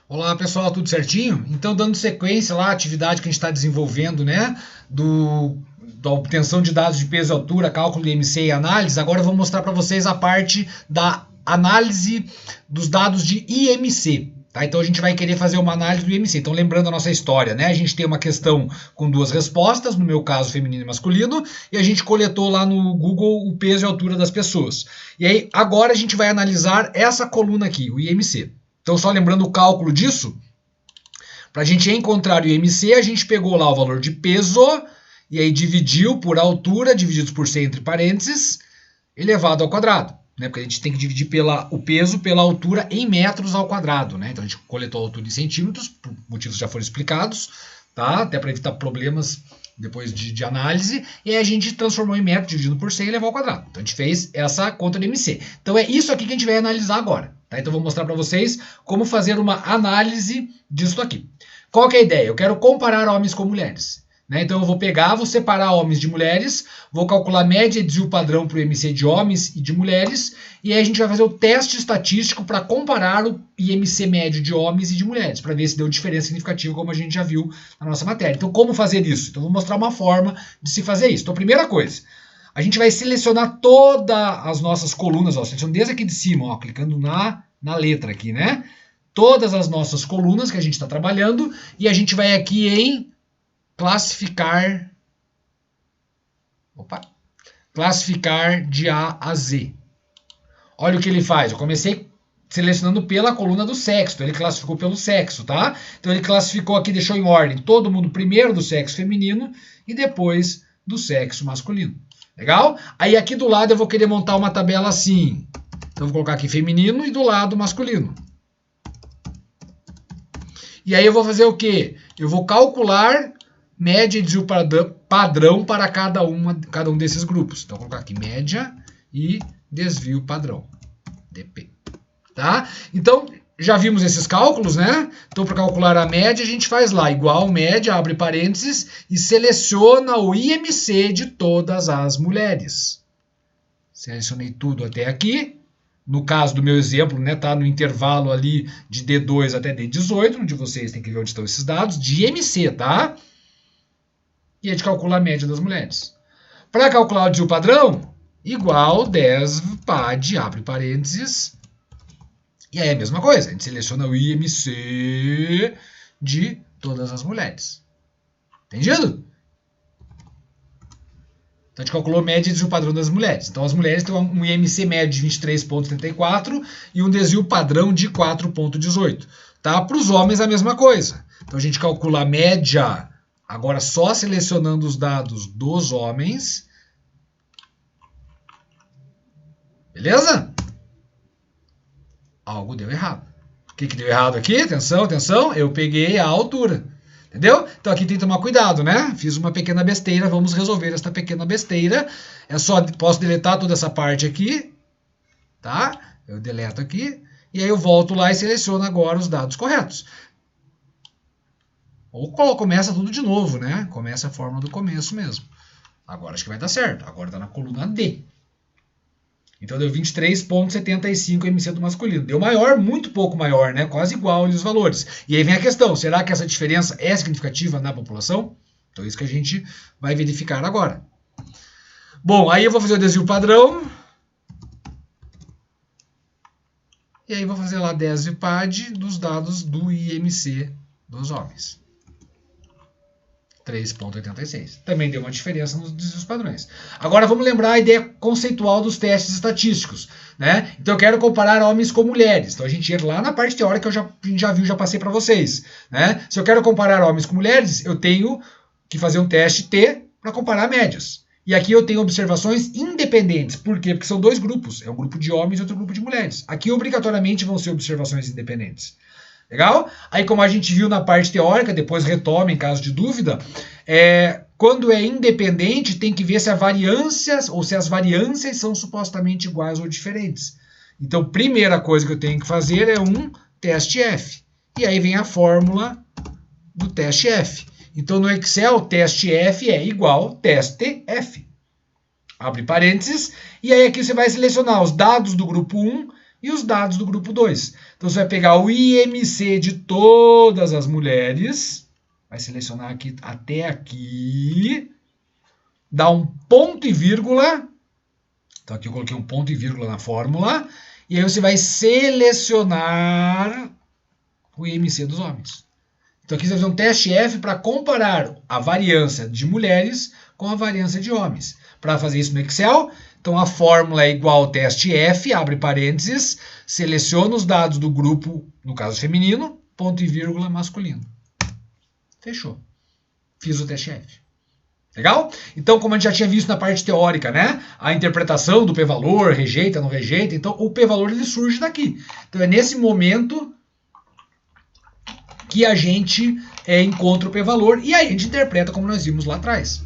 Olá pessoal, tudo certinho? Então, dando sequência lá à atividade que a gente está desenvolvendo, né? Da obtenção de dados de peso e altura, cálculo de IMC e análise, agora eu vou mostrar para vocês a parte da análise dos dados de IMC. Tá? Então a gente vai querer fazer uma análise do IMC. Então, lembrando a nossa história, né? A gente tem uma questão com duas respostas, no meu caso feminino e masculino, e a gente coletou lá no Google o peso e a altura das pessoas. E aí, agora a gente vai analisar essa coluna aqui, o IMC. Então, só lembrando o cálculo disso, para a gente encontrar o IMC, a gente pegou lá o valor de peso, e aí dividiu por altura, dividido por 100 entre parênteses, elevado ao quadrado. Né? Porque a gente tem que dividir o peso pela altura em metros ao quadrado. Né? Então, a gente coletou a altura em centímetros, por motivos que já foram explicados, tá? Até para evitar problemas depois de análise, e aí a gente transformou em metro, dividido por 100 e elevou ao quadrado. Então, a gente fez essa conta do IMC. Então, é isso aqui que a gente vai analisar agora. Tá? Então, eu vou mostrar para vocês como fazer uma análise disso aqui. Qual que é a ideia? Eu quero comparar homens com mulheres. Né? Então, eu vou pegar, vou separar homens de mulheres, vou calcular média e desvio padrão para o IMC de homens e de mulheres, e aí a gente vai fazer o teste estatístico para comparar o IMC médio de homens e de mulheres, para ver se deu diferença significativa, como a gente já viu na nossa matéria. Então, como fazer isso? Então, eu vou mostrar uma forma de se fazer isso. Então, a primeira coisa, a gente vai selecionar todas as nossas colunas, ó, selecionando desde aqui de cima, ó, clicando na letra aqui, né? Todas as nossas colunas que a gente está trabalhando, e a gente vai aqui em classificar, classificar de A a Z. Olha o que ele faz, eu comecei selecionando pela coluna do sexo, então ele classificou pelo sexo, tá? Então ele classificou aqui, deixou em ordem todo mundo primeiro do sexo feminino e depois do sexo masculino. Legal? Aí aqui do lado eu vou querer montar uma tabela assim. Então eu vou colocar aqui feminino e do lado masculino. E aí eu vou fazer o quê? Eu vou calcular média e desvio padrão para cada um desses grupos. Então, vou colocar aqui média e desvio padrão, DP. Tá? Então, já vimos esses cálculos, né? Então, para calcular a média, a gente faz lá, igual média, abre parênteses, e seleciona o IMC de todas as mulheres. Selecionei tudo até aqui. No caso do meu exemplo, né, tá no intervalo ali de D2 até D18, onde vocês têm que ver onde estão esses dados, de IMC, tá? E a gente calcula a média das mulheres. Para calcular o desvio padrão, igual 10 PAD, abre parênteses. E aí é a mesma coisa, a gente seleciona o IMC de todas as mulheres. Entendido? Então a gente calculou a média e desvio padrão das mulheres. Então as mulheres têm um IMC médio de 23,34 e um desvio padrão de 4,18. Tá? Para os homens a mesma coisa. Então a gente calcula a média, agora só selecionando os dados dos homens. Beleza? Algo deu errado. O que deu errado aqui? Atenção, atenção. Eu peguei a altura. Entendeu? Então aqui tem que tomar cuidado, né? Fiz uma pequena besteira, vamos resolver esta pequena besteira. Posso deletar toda essa parte aqui. Tá? Eu deleto aqui. E aí eu volto lá e seleciono agora os dados corretos. Ou começa tudo de novo, né? Começa a fórmula do começo mesmo. Agora acho que vai dar certo. Agora está na coluna D. Então deu 23,75 IMC do masculino. Deu maior, muito pouco maior, né? Quase igual ali os valores. E aí vem a questão, será que essa diferença é significativa na população? Então é isso que a gente vai verificar agora. Bom, aí eu vou fazer o desvio padrão. E aí vou fazer lá 10 PAD dos dados do IMC dos homens. 3,86. Também deu uma diferença nos desvios padrões. Agora vamos lembrar a ideia conceitual dos testes estatísticos. Né? Então eu quero comparar homens com mulheres. Então a gente entra lá na parte teórica que a gente já viu, já passei para vocês. Né? Se eu quero comparar homens com mulheres, eu tenho que fazer um teste T para comparar médias. E aqui eu tenho observações independentes. Por quê? Porque são dois grupos. É um grupo de homens e outro grupo de mulheres. Aqui obrigatoriamente vão ser observações independentes. Legal? Aí, como a gente viu na parte teórica, depois retoma em caso de dúvida, quando é independente, tem que ver se a variância ou se as variâncias são supostamente iguais ou diferentes. Então, primeira coisa que eu tenho que fazer é um teste F. E aí vem a fórmula do teste F. Então, no Excel, teste F é igual teste F. Abre parênteses. E aí aqui você vai selecionar os dados do grupo 1 e os dados do grupo 2. Então você vai pegar o IMC de todas as mulheres, vai selecionar aqui até aqui, dá um ponto e vírgula. Então aqui eu coloquei um ponto e vírgula na fórmula, e aí você vai selecionar o IMC dos homens. Então aqui você vai fazer um teste F para comparar a variância de mulheres com a variância de homens. Para fazer isso no Excel, então a fórmula é igual ao teste F, abre parênteses, seleciona os dados do grupo, no caso feminino, ponto e vírgula masculino. Fechou. Fiz o teste F. Legal? Então, como a gente já tinha visto na parte teórica, né? A interpretação do p-valor, rejeita, não rejeita. Então, o p-valor ele surge daqui. Então, é nesse momento que a gente encontra o p-valor e aí a gente interpreta como nós vimos lá atrás.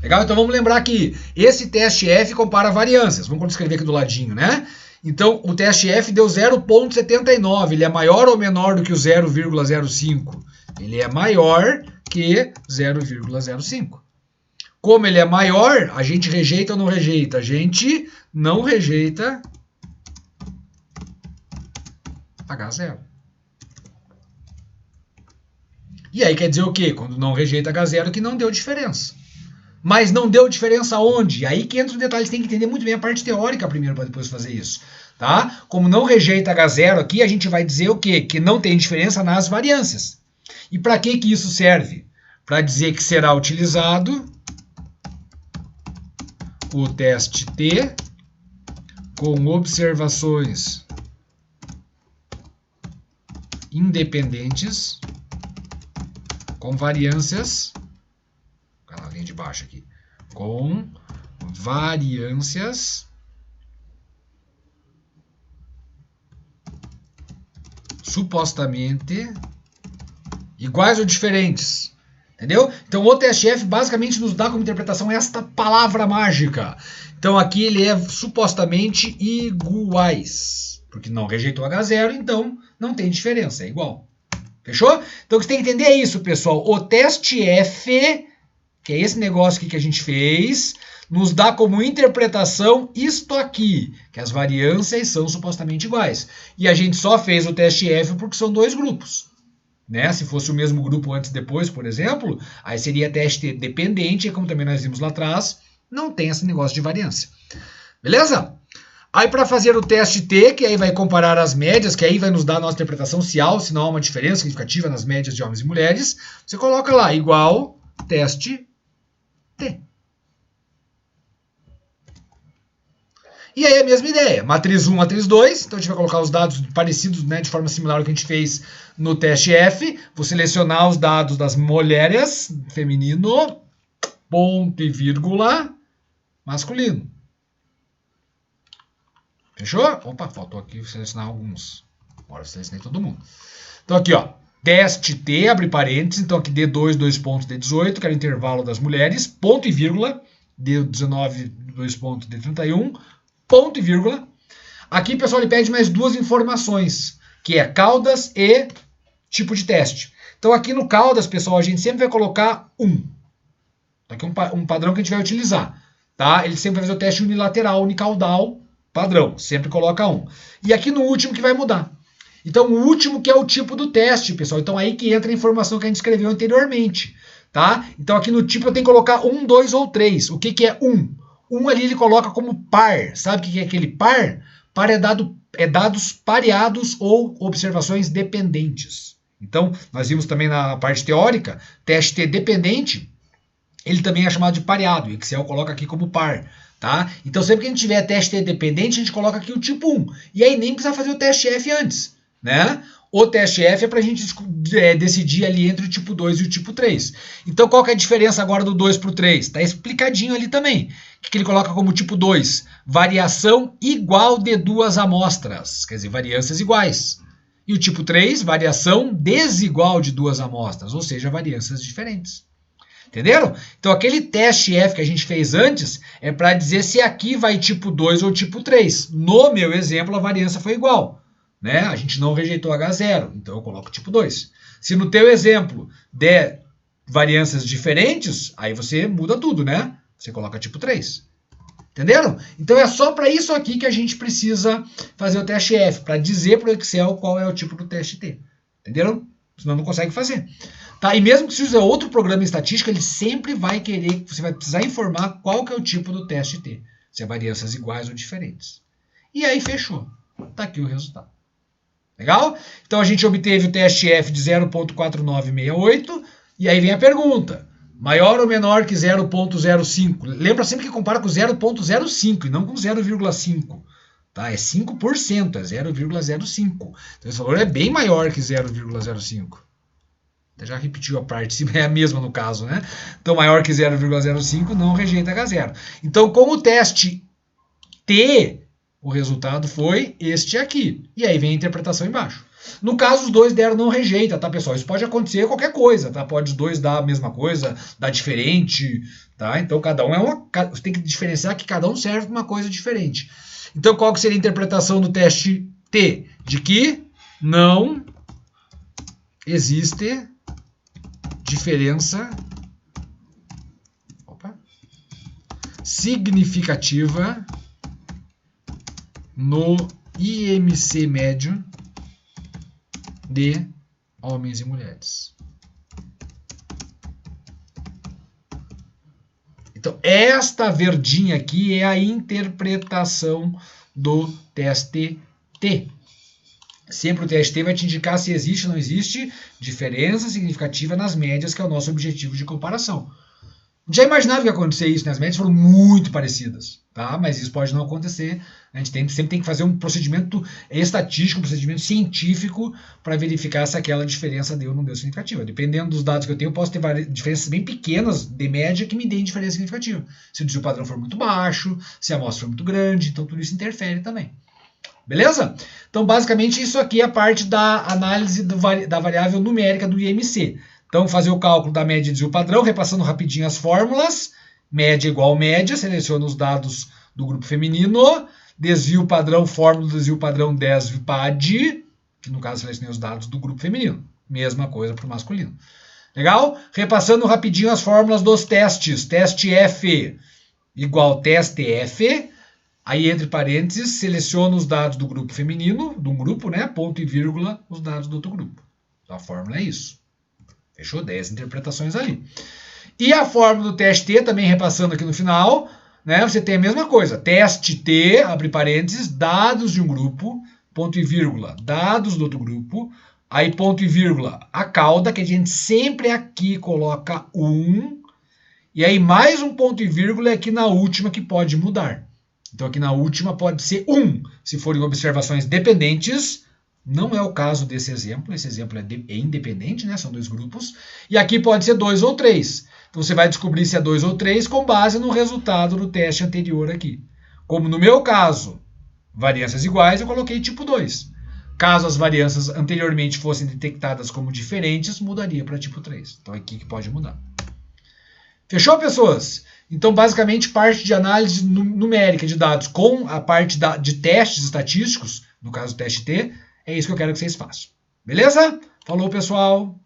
Legal? Então, vamos lembrar que esse teste F compara variâncias. Vamos escrever aqui do ladinho, né? Então, o teste F deu 0,79. Ele é maior ou menor do que o 0,05? Ele é maior que 0,05. Como ele é maior, a gente rejeita ou não rejeita? A gente não rejeita H0. E aí quer dizer o quê? Quando não rejeita H0, que não deu diferença. Mas não deu diferença onde? Aí que entra o detalhe, você tem que entender muito bem a parte teórica primeiro para depois fazer isso. Tá? Como não rejeita H0 aqui, a gente vai dizer o quê? Que não tem diferença nas variâncias. E para que isso serve? Para dizer que será utilizado o teste T com observações independentes com variâncias, a linha de baixo aqui, com variâncias supostamente iguais ou diferentes. Entendeu? Então o teste F basicamente nos dá como interpretação esta palavra mágica. Então aqui ele é supostamente iguais. Porque não rejeitou H0, então não tem diferença, é igual. Fechou? Então o que você tem que entender é isso, pessoal. O teste F, que é esse negócio aqui que a gente fez, nos dá como interpretação isto aqui, que as variâncias são supostamente iguais. E a gente só fez o teste F porque são dois grupos. Né? Se fosse o mesmo grupo antes e depois, por exemplo, aí seria teste dependente, como também nós vimos lá atrás, não tem esse negócio de variância. Beleza? Aí para fazer o teste T, que aí vai comparar as médias, que aí vai nos dar a nossa interpretação se há ou se não há uma diferença significativa nas médias de homens e mulheres, você coloca lá, igual teste T. E aí a mesma ideia, matriz 1, matriz 2, então a gente vai colocar os dados parecidos, né, de forma similar ao que a gente fez no teste F, vou selecionar os dados das mulheres, feminino, ponto e vírgula, masculino. Fechou? Opa, faltou aqui selecionar alguns. Agora eu selecionei todo mundo. Então aqui, ó, teste T, abre parênteses, então aqui D2, 2 pontos, D18, que era o intervalo das mulheres, ponto e vírgula, D19, 2 pontos, D31, ponto e vírgula. Aqui, pessoal, ele pede mais duas informações, que é caudas e tipo de teste. Então, aqui no caudas, pessoal, a gente sempre vai colocar 1. Aqui é um padrão que a gente vai utilizar. Tá? Ele sempre vai fazer o teste unilateral, unicaudal, padrão. Sempre coloca 1. E aqui no último que vai mudar. Então, o último que é o tipo do teste, pessoal. Então, aí que entra a informação que a gente escreveu anteriormente. Tá? Então, aqui no tipo eu tenho que colocar 1, 2 ou 3. O que é 1? 1 ali ele coloca como par. Sabe o que é aquele par? Par é dados pareados ou observações dependentes. Então, nós vimos também na parte teórica, teste T dependente, ele também é chamado de pareado. O Excel coloca aqui como par. Tá? Então, sempre que a gente tiver teste T dependente, a gente coloca aqui o tipo 1. E aí nem precisa fazer o teste F antes. Né? O teste F é para a gente decidir ali entre o tipo 2 e o tipo 3. Então, qual que é a diferença agora do 2 para o 3? Está explicadinho ali também. O que ele coloca como tipo 2? Variação igual de duas amostras. Quer dizer, variâncias iguais. E o tipo 3, variação desigual de duas amostras. Ou seja, variâncias diferentes. Entenderam? Então, aquele teste F que a gente fez antes é para dizer se aqui vai tipo 2 ou tipo 3. No meu exemplo, a variância foi igual. Né? A gente não rejeitou H0, então eu coloco tipo 2. Se no teu exemplo der variâncias diferentes, aí você muda tudo, né? Você coloca tipo 3. Entenderam? Então é só para isso aqui que a gente precisa fazer o teste F, para dizer para o Excel qual é o tipo do teste T. Entenderam? Senão não consegue fazer. Tá? E mesmo que se use outro programa em estatística, ele sempre vai querer, você vai precisar informar qual que é o tipo do teste T. Se é variâncias iguais ou diferentes. E aí fechou. Tá aqui o resultado. Legal? Então a gente obteve o teste F de 0.4968. E aí vem a pergunta. Maior ou menor que 0.05? Lembra sempre que compara com 0.05 e não com 0,5. Tá? É 5%, é 0,05. Então esse valor é bem maior que 0,05. Já repetiu a parte, é a mesma no caso, né? Então maior que 0,05 não rejeita H0. Então com o teste T, o resultado foi este aqui. E aí vem a interpretação embaixo. No caso, os dois deram não rejeita, tá, pessoal? Isso pode acontecer qualquer coisa, tá? Pode os dois dar a mesma coisa, dar diferente, tá? Então, cada um é uma... Você tem que diferenciar que cada um serve para uma coisa diferente. Então, qual que seria a interpretação do teste T? De que não existe diferença significativa no IMC médio de homens e mulheres. Então, esta verdinha aqui é a interpretação do teste T. Sempre o teste T vai te indicar se existe ou não existe diferença significativa nas médias, que é o nosso objetivo de comparação. Já imaginava que ia acontecer isso, né? As médias foram muito parecidas, tá? Mas isso pode não acontecer. A gente sempre tem que fazer um procedimento estatístico, um procedimento científico para verificar se aquela diferença deu ou não deu significativa. Dependendo dos dados que eu tenho, eu posso ter diferenças bem pequenas de média que me deem diferença significativa. Se o desvio padrão for muito baixo, se a amostra for muito grande, então tudo isso interfere também. Beleza? Então, basicamente, isso aqui é a parte da análise da variável numérica do IMC. Então, fazer o cálculo da média e desvio padrão, repassando rapidinho as fórmulas. Média igual média, seleciona os dados do grupo feminino. Desvio padrão, fórmula do desvio padrão DESVPAD, que no caso selecionei os dados do grupo feminino. Mesma coisa para o masculino. Legal? Repassando rapidinho as fórmulas dos testes. Teste F igual teste F. Aí, entre parênteses, seleciona os dados do grupo feminino, de um grupo, né? Ponto e vírgula, os dados do outro grupo. Então, a fórmula é isso. Fechou? 10 interpretações ali. E a fórmula do teste T, também repassando aqui no final, né? Você tem a mesma coisa. Teste T, abre parênteses, dados de um grupo, ponto e vírgula, dados do outro grupo. Aí, ponto e vírgula, a cauda, que a gente sempre aqui coloca 1. E aí, mais um ponto e vírgula é aqui na última que pode mudar. Então, aqui na última pode ser 1, se forem observações dependentes. Não é o caso desse exemplo. Esse exemplo é independente, né? São dois grupos. E aqui pode ser 2 ou 3. Então, você vai descobrir se é 2 ou 3 com base no resultado do teste anterior aqui. Como no meu caso, variâncias iguais, eu coloquei tipo 2. Caso as variâncias anteriormente fossem detectadas como diferentes, mudaria para tipo 3. Então, é aqui que pode mudar. Fechou, pessoas? Então, basicamente, parte de análise numérica de dados com a parte de testes estatísticos, no caso do teste T, é isso que eu quero que vocês façam. Beleza? Falou, pessoal!